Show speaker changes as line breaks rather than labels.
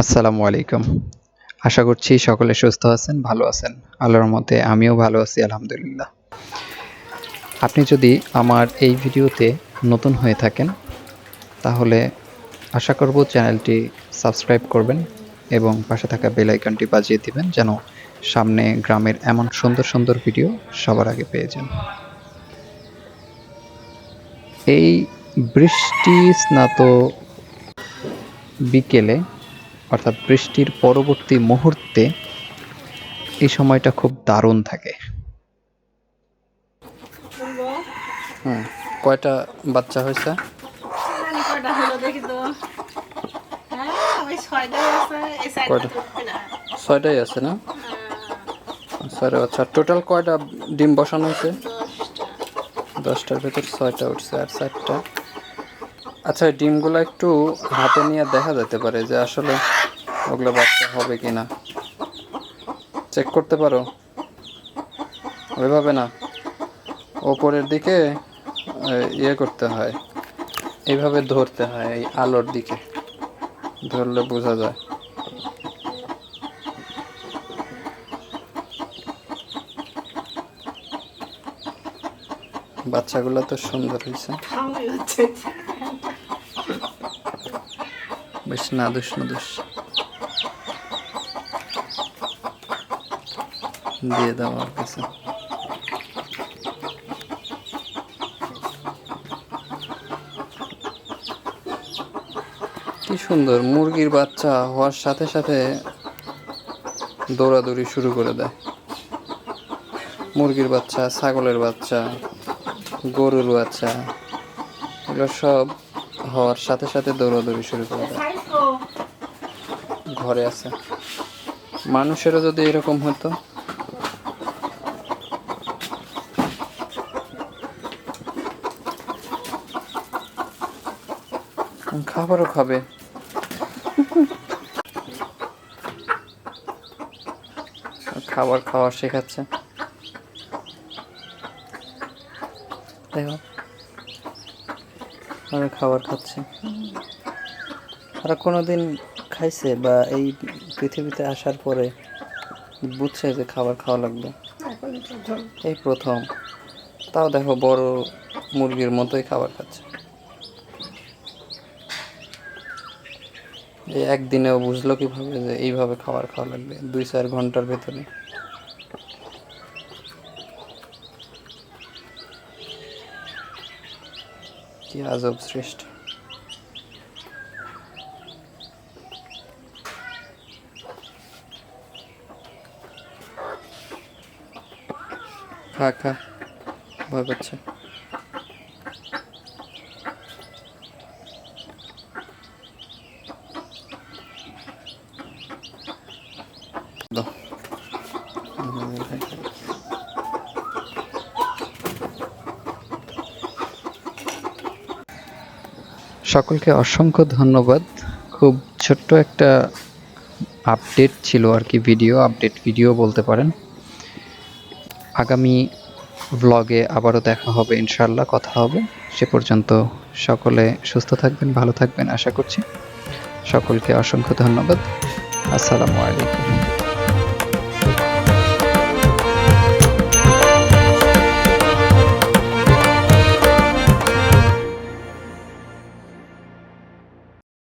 আসসালামু আলাইকুম। আশা করছি সকলে সুস্থ আছেন, ভালো আছেন। আল্লাহর রহমতে আমিও ভালো আছি আলহামদুলিল্লাহ। আপনি যদি আমার এই ভিডিওতে নতুন হয়ে থাকেন তাহলে আশা করব চ্যানেলটি সাবস্ক্রাইব করবেন এবং পাশে থাকা বেল আইকনটি বাজিয়ে দিবেন যেন সামনে গ্রামের এমন সুন্দর সুন্দর ভিডিও সবার আগে পেয়ে যান। এই বৃষ্টি স্নাত বিকেলে অর্থাৎ বৃষ্টির পরবর্তী মুহূর্তে এই সময়টা খুব দারুণ থাকে। কয়টা বাচ্চা হয়েছে? ছয়টাই আছে না? ছয়টা বাচ্চা। টোটাল কয়টা ডিম বসানো হয়েছে? 10টার ভেতর 6টা উঠছে আর 4টা। আচ্ছা, ডিমগুলো একটু হাতে নিয়ে দেখা যেতে পারে যে আসলে ওগুলো বাচ্চা হবে কিনা। চেক করতে পারো? ওইভাবে না, ওপরের দিকে ইয়ে করতে হয়, এইভাবে ধরতে হয়, এই আলোর দিকে ধরলে বোঝা যায়। বাচ্চাগুলো তো সুন্দর হয়েছে, বেশ নাদুস নাদুস। দিয়ে দাও আমার কাছে। কি সুন্দর, মুরগির বাচ্চা হওয়ার সাথে সাথে দৌড়াদৌড়ি শুরু করে দেয়। মুরগির বাচ্চা, ছাগলের বাচ্চা, গরুর বাচ্চা, এগুলো সব হওয়ার সাথে সাথে দৌড়াদৌড়ি শুরু করে দেয়। ঘরে আছে। মানুষেরও যদি এরকম হতো, খাবারও খাবে। খাবার খাওয়া শেখাচ্ছে, দেখো আমি খাবার খাচ্ছে। আর কোনোদিন খাইছে বা এই পৃথিবীতে আসার পরে বুঝছে যে খাবার খাওয়া লাগবে? এই প্রথম। তাও দেখো বড় মুরগির মতোই খাবার খাচ্ছে। এই একদিনেও বুঝলো কিভাবে যে এইভাবে খাবার খাওয়া লাগবে? 2-4 ঘন্টার ভেতরে। কি আজব সৃষ্টি। খা খা, ভয় পাচ্ছে। সকলকে অসংখ্য ধন্যবাদ। খুব ছোট্ট একটা আপডেট ছিল আর কি, আপডেট ভিডিও বলতে পারেন। আগামী ব্লগে আবারও দেখা হবে ইনশাআল্লাহ, কথা হবে। সে পর্যন্ত সকলে সুস্থ থাকবেন, ভালো থাকবেন আশা করছি। সকলকে অসংখ্য ধন্যবাদ। আসসালামু আলাইকুম।